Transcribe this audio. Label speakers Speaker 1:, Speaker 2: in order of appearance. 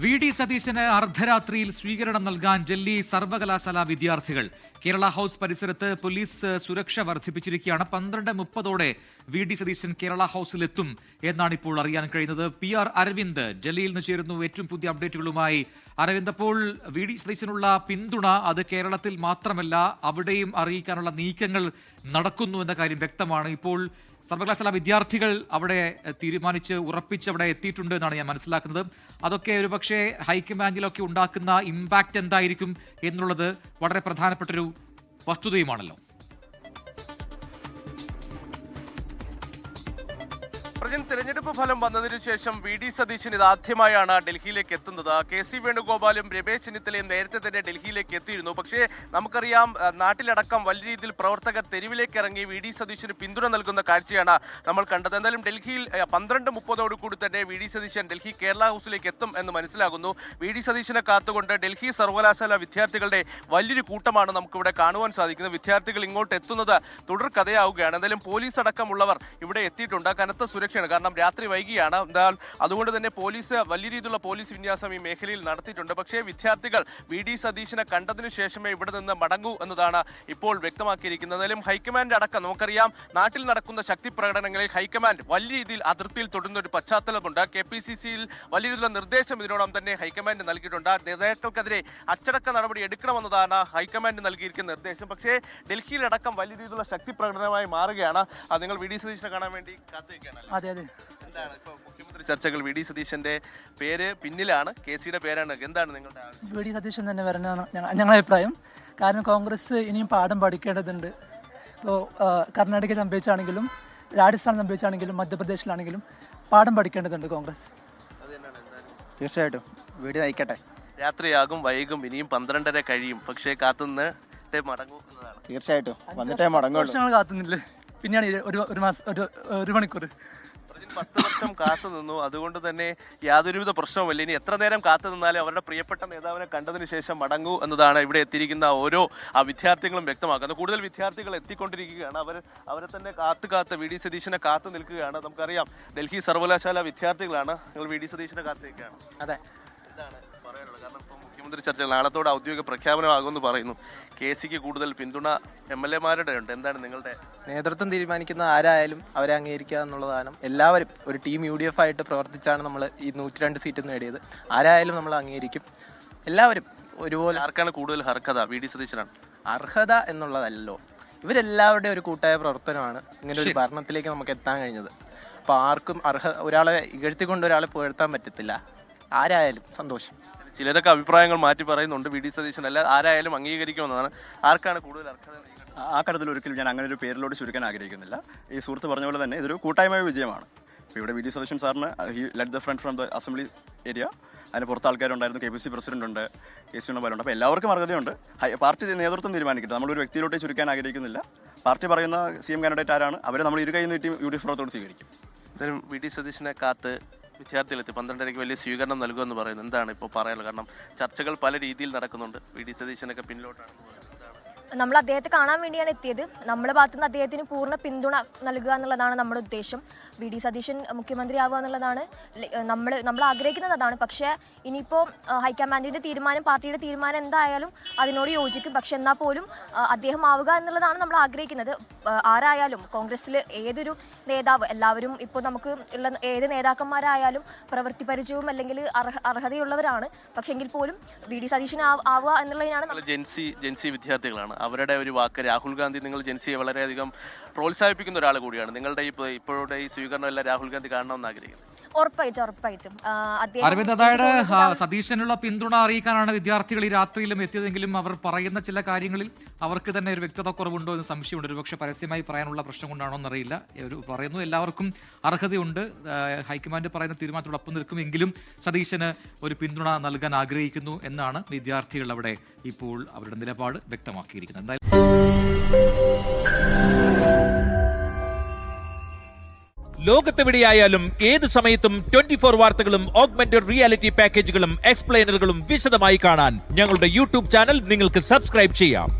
Speaker 1: VD. സതീശന് അർദ്ധരാത്രിയിൽ സ്വീകരണം നൽകാൻ ഡൽഹി സർവകലാശാല വിദ്യാർത്ഥികൾ. കേരള ഹൌസ് പരിസരത്ത് പോലീസ് സുരക്ഷ വർദ്ധിപ്പിച്ചിരിക്കുകയാണ്. 12:30 വി.ഡി. സതീശൻ കേരള ഹൌസിലെത്തും എന്നാണ് ഇപ്പോൾ അറിയാൻ കഴിയുന്നത്. PR അരവിന്ദ് ഡൽഹിയിൽ നിന്ന് ചേരുന്നു ഏറ്റവും പുതിയ അപ്ഡേറ്റുകളുമായി. അരവിന്ദ്, അപ്പോൾ വി.ഡി. സതീശനുള്ള പിന്തുണ അത് കേരളത്തിൽ മാത്രമല്ല അവിടെയും അറിയിക്കാനുള്ള നീക്കങ്ങൾ നടക്കുന്നു എന്ന കാര്യം വ്യക്തമാണ്. ഇപ്പോൾ സർവകലാശാല വിദ്യാർത്ഥികൾ അവിടെ തീരുമാനിച്ച് ഉറപ്പിച്ച് അവിടെ എത്തിയിട്ടുണ്ട് എന്നാണ് ഞാൻ മനസ്സിലാക്കുന്നത്. അതൊക്കെ ഒരുപക്ഷെ ഹൈക്കമാൻഡിലൊക്കെ ഉണ്ടാക്കുന്ന ഇമ്പാക്റ്റ് എന്തായിരിക്കും എന്നുള്ളത് വളരെ പ്രധാനപ്പെട്ടൊരു വസ്തുതയുമാണല്ലോ.
Speaker 2: തെരഞ്ഞെടുപ്പ് ഫലം വന്നതിനു ശേഷം വി.ഡി. സതീശൻ ഇതാദ്യമായാണ് ഡൽഹിയിലേക്ക് എത്തുന്നത്. കെ.സി. വേണുഗോപാലും രമേശ് ചെന്നിത്തലയും നേരത്തെ തന്നെ ഡൽഹിയിലേക്ക് എത്തിയിരുന്നു. പക്ഷേ നമുക്കറിയാം, നാട്ടിലടക്കം വലിയ രീതിയിൽ പ്രവർത്തകർ തെരുവിലേക്ക് ഇറങ്ങി വി.ഡി. സതീശന് പിന്തുണ നൽകുന്ന കാഴ്ചയാണ് നമ്മൾ കണ്ടത്. എന്തായാലും ഡൽഹിയിൽ 12:30 കൂടി തന്നെ വി.ഡി. സതീശൻ ഡൽഹി കേരള ഹൗസിലേക്ക് എത്തും എന്ന് മനസ്സിലാകുന്നു. വി.ഡി. സതീശനെ കാത്തുകൊണ്ട് ഡൽഹി സർവകലാശാല വിദ്യാർത്ഥികളുടെ വലിയൊരു കൂട്ടമാണ് നമുക്കിവിടെ കാണുവാൻ സാധിക്കുന്നത്. വിദ്യാർത്ഥികൾ ഇങ്ങോട്ട് എത്തുന്നത് തുടർ കഥയാവുകയാണ്. എന്തായാലും പോലീസ് അടക്കമുള്ളവർ ഇവിടെ എത്തിയിട്ടുണ്ട്. കനത്ത സുരക്ഷയാണ്, കാരണം രാത്രി വൈകിയാണ്. എന്നാൽ അതുകൊണ്ട് തന്നെ പോലീസ് വലിയ രീതിയിലുള്ള പോലീസ് വിന്യാസം ഈ മേഖലയിൽ നടത്തിയിട്ടുണ്ട്. പക്ഷേ വിദ്യാർത്ഥികൾ വി.ഡി. സതീശനെ കണ്ടതിനു ശേഷമേ ഇവിടെ നിന്ന് മടങ്ങൂ എന്നതാണ് ഇപ്പോൾ വ്യക്തമാക്കിയിരിക്കുന്നത്. എന്തായാലും ഹൈക്കമാൻഡ് അടക്കം നമുക്കറിയാം, നാട്ടിൽ നടക്കുന്ന ശക്തി പ്രകടനങ്ങളിൽ ഹൈക്കമാൻഡ് വലിയ രീതിയിൽ അതിർത്തിയിൽ തൊടുന്ന ഒരു പശ്ചാത്തലമുണ്ട്. KPCC-യിൽ വലിയ രീതിയിലുള്ള നിർദ്ദേശം ഇതിനോടൊപ്പം തന്നെ ഹൈക്കമാൻഡ് നൽകിയിട്ടുണ്ട്. നേതാക്കൾക്കെതിരെ അച്ചടക്ക നടപടി എടുക്കണമെന്നതാണ് ഹൈക്കമാൻഡ് നൽകിയിരിക്കുന്ന നിർദ്ദേശം. പക്ഷേ ഡൽഹിയിലടക്കം വലിയ രീതിയിലുള്ള ശക്തി പ്രകടനമായി മാറുകയാണ്. നിങ്ങൾ വി.ഡി. സതീശനെ കാണാൻ വേണ്ടി കാത്തിരിക്കുകയാണ്. എന്താണ് ഇപ്പോൾ മുഖ്യമന്ത്രി ചർച്ചകൾ? വി.ഡി. സതീശന്റെ പേര് പിന്നിലാണ്, KC-യുടെ പേരാണ്. എന്താണ് നിങ്ങളുടെ
Speaker 3: വി.ഡി. സതീശൻ തന്നെ വരണമെന്നാണ് ഞങ്ങളുടെ അഭിപ്രായം. കാരണം കോൺഗ്രസ് ഇനിയും പാഠം പഠിക്കേണ്ടതുണ്ട്. ഇപ്പോൾ കർണാടക സംഭവിച്ചാണെങ്കിലും രാജസ്ഥാൻ സംഭവിച്ചാണെങ്കിലും മധ്യപ്രദേശിലാണെങ്കിലും പാഠം പഠിക്കേണ്ടതുണ്ട് കോൺഗ്രസ്.
Speaker 4: തീർച്ചയായിട്ടും വി.ഡി. നയിക്കട്ടെ.
Speaker 2: രാത്രിയാകും, വൈകും, ഇനിയും 12:30 കഴിയും. പക്ഷേ കാത്തുനിന്ന് മടങ്ങൂ എന്നതാണ്.
Speaker 4: തീർച്ചയായിട്ടും വന്നിട്ടേ മടങ്ങുള്ളൂ.
Speaker 3: ഞങ്ങൾ കാത്തുന്നില്ലേ, പിന്നെയാണ് ഒരു മണിക്കൂർ
Speaker 2: 10 വർഷം കാത്തു നിന്നു. അതുകൊണ്ട് തന്നെ യാതൊരുവിധ പ്രശ്നവുമില്ല. ഇനി എത്ര നേരം കാത്തു നിന്നാലും അവരുടെ പ്രിയപ്പെട്ട നേതാവിനെ കണ്ടതിന് ശേഷം മടങ്ങൂ എന്നതാണ് ഇവിടെ എത്തിയിരിക്കുന്ന ഓരോ വിദ്യാർത്ഥികളും വ്യക്തമാക്കുന്നത്. കൂടുതൽ വിദ്യാർത്ഥികൾ എത്തിക്കൊണ്ടിരിക്കുകയാണ്. അവരെ തന്നെ കാത്ത് വി.ഡി. സതീശനെ കാത്തു നിൽക്കുകയാണ്. നമുക്കറിയാം, ഡൽഹി സർവകലാശാല വിദ്യാർത്ഥികളാണ്. നിങ്ങൾ വി.ഡി. സതീശനെ കാത്തിരിക്കുകയാണ്.
Speaker 4: അതെ,
Speaker 2: എന്താണ് പറയാനുള്ളത്? കാരണം ഇപ്പോൾ മുഖ്യമന്ത്രി ചർച്ചകൾ നാളത്തോടെ ഔദ്യോഗിക പ്രഖ്യാപനമാകുമെന്ന് പറയുന്നു. KC-ക്ക് കൂടുതൽ പിന്തുണ MLA-മാരുടെ ഉണ്ട്. എന്താണ് നിങ്ങളുടെ
Speaker 5: നേതൃത്വം തീരുമാനിക്കുന്ന ആരായാലും അവരെ അംഗീകരിക്കുക എന്നുള്ളതാണ്. എല്ലാവരും ഒരു ടീം UDF ആയിട്ട് പ്രവർത്തിച്ചാണ് നമ്മൾ ഈ 102 സീറ്റ് നേടിയത്. ആരായാലും നമ്മൾ അംഗീകരിക്കും. എല്ലാവരും ഒരുപോലെ.
Speaker 2: ആർക്കാണ് കൂടുതൽ അർഹത? വി.ഡി. സതീശനാണ്.
Speaker 5: അർഹത എന്നുള്ളതല്ലോ, ഇവരെല്ലാവരുടെയും ഒരു കൂട്ടായ പ്രവർത്തനമാണ് ഇങ്ങനെ ഒരു ഭരണത്തിലേക്ക് നമുക്ക് എത്താൻ കഴിഞ്ഞത്. അപ്പോൾ ആർക്കും ഒരാളെ ഇകഴ്ത്തിക്കൊണ്ട് ഒരാളെ പുകഴ്ത്താൻ പറ്റത്തില്ല. ആരായാലും സന്തോഷം.
Speaker 2: ചിലരൊക്കെ അഭിപ്രായങ്ങൾ മാറ്റി പറയുന്നുണ്ട്. വി.ഡി. സതീശൻ അല്ല, ആരായാലും അംഗീകരിക്കുമെന്നാണ്. ആർക്കാണ് കൂടുതൽ അർഹത?
Speaker 6: ആ കാര്യത്തിൽ ഒരിക്കലും ഞാൻ അങ്ങനെ ഒരു പേരിലോട്ട് ചുരുക്കാൻ ആഗ്രഹിക്കുന്നില്ല. ഈ സുഹൃത്ത് പറഞ്ഞ പോലെ തന്നെ ഇതൊരു കൂട്ടായ്മ വിജയമാണ്. ഇപ്പോൾ ഇവിടെ വി.ഡി. സതീശൻ സാറിന് led the front from the assembly area, അതിന് പുറത്ത് ആൾക്കാരുണ്ടായിരുന്നു, KPC പ്രസിഡന്റ് ഉണ്ട്, KC വേണുഗോപാലുണ്ട്. അപ്പോൾ എല്ലാവർക്കും അർഹതയുണ്ട്. പാർട്ടി നേതൃത്വം തീരുമാനിക്കട്ടെ. നമ്മളൊരു വ്യക്തിയിലോട്ട് ചുരുക്കാൻ ആഗ്രഹിക്കുന്നില്ല. പാർട്ടി പറയുന്ന CM കാൻഡിഡേറ്റ് ആരാണ് അവരെ നമ്മൾ ഇരു കൈ നീട്ടി UDF പ്രവർത്തനം സ്വീകരിക്കും.
Speaker 2: എന്തായാലും വി.ഡി. സതീശനെ കാത്ത് വിദ്യാർത്ഥികളെത്തി 12:30 വലിയ സ്വീകരണം നൽകുമെന്ന് പറയുന്നു. എന്താണ് ഇപ്പോൾ പറയാനുള്ളത്? കാരണം ചർച്ചകൾ പല രീതിയിൽ നടക്കുന്നുണ്ട്. വി.ഡി. സതീശനൊക്കെ പിന്നിലോട്ടാണെന്ന് പറയുന്നത്.
Speaker 7: നമ്മൾ അദ്ദേഹത്തെ കാണാൻ വേണ്ടിയാണ് എത്തിയത്. നമ്മുടെ ഭാഗത്തുനിന്ന് അദ്ദേഹത്തിന് പൂർണ്ണ പിന്തുണ നൽകുക എന്നുള്ളതാണ് നമ്മുടെ ഉദ്ദേശം. വി.ഡി. സതീശൻ മുഖ്യമന്ത്രിയാവുക എന്നുള്ളതാണ് നമ്മൾ ആഗ്രഹിക്കുന്നത്. അതാണ്. പക്ഷേ ഇനിയിപ്പോൾ ഹൈക്കമാൻഡിന്റെ തീരുമാനം, പാർട്ടിയുടെ തീരുമാനം എന്തായാലും അതിനോട് യോജിക്കും. പക്ഷെ എന്നാൽ പോലും അദ്ദേഹം ആവുക എന്നുള്ളതാണ് നമ്മൾ ആഗ്രഹിക്കുന്നത്. ആരായാലും കോൺഗ്രസ്സിൽ ഏതൊരു നേതാവ്, എല്ലാവരും ഇപ്പോൾ നമുക്ക് ഉള്ള ഏത് നേതാക്കന്മാരായാലും പ്രവൃത്തി പരിചയവും അല്ലെങ്കിൽ അർഹതയുള്ളവരാണ്. പക്ഷെ എങ്കിൽ പോലും വി.ഡി. സതീശൻ ആവുക എന്നുള്ളതിനാണ്.
Speaker 2: ജെൻസി വിദ്യാർത്ഥികളാണ്. അവരുടെ ഒരു വാക്ക്, രാഹുൽ ഗാന്ധി, നിങ്ങൾ ജെൻസിയെ വളരെയധികം പ്രോത്സാഹിപ്പിക്കുന്ന ഒരാൾ കൂടിയാണ്. നിങ്ങളുടെ ഇപ്പോഴത്തെ ഈ സ്വീകരണം എല്ലാം രാഹുൽ ഗാന്ധി കാണണമെന്ന് ആഗ്രഹിക്കുന്നു.
Speaker 7: ഉറപ്പായിട്ടും.
Speaker 1: അരവിന്ദ്, അതായത് സതീശനുള്ള പിന്തുണ അറിയിക്കാനാണ് വിദ്യാർത്ഥികൾ ഈ രാത്രിയിലും എത്തിയതെങ്കിലും അവർ പറയുന്ന ചില കാര്യങ്ങളിൽ അവർക്ക് തന്നെ ഒരു വ്യക്തത കുറവുണ്ടോ എന്ന് സംശയമുണ്ട്. ഒരുപക്ഷെ പരസ്യമായി പറയാനുള്ള പ്രശ്നം കൊണ്ടാണോ എന്നറിയില്ല. പറയുന്നു എല്ലാവർക്കും അർഹതയുണ്ട്, ഹൈക്കമാൻഡ് പറയുന്ന തീരുമാനത്തോടൊപ്പം നിൽക്കുമെങ്കിലും സതീശന് ഒരു പിന്തുണ നൽകാൻ ആഗ്രഹിക്കുന്നു എന്നാണ് വിദ്യാർത്ഥികൾ അവിടെ ഇപ്പോൾ അവരുടെ നിലപാട് വ്യക്തമാക്കിയിരിക്കുന്നത്.
Speaker 8: ലോകത്തെവിടെയായാലും ഏത് സമയത്തും 24 വാർത്തകളും ഓഗ്മെന്റഡ് റിയാലിറ്റി പാക്കേജുകളും എക്സ്പ്ലെയിനറുകളും വിശദമായി കാണാൻ ഞങ്ങളുടെ YouTube ചാനൽ നിങ്ങൾക്ക് സബ്സ്ക്രൈബ് ചെയ്യാം.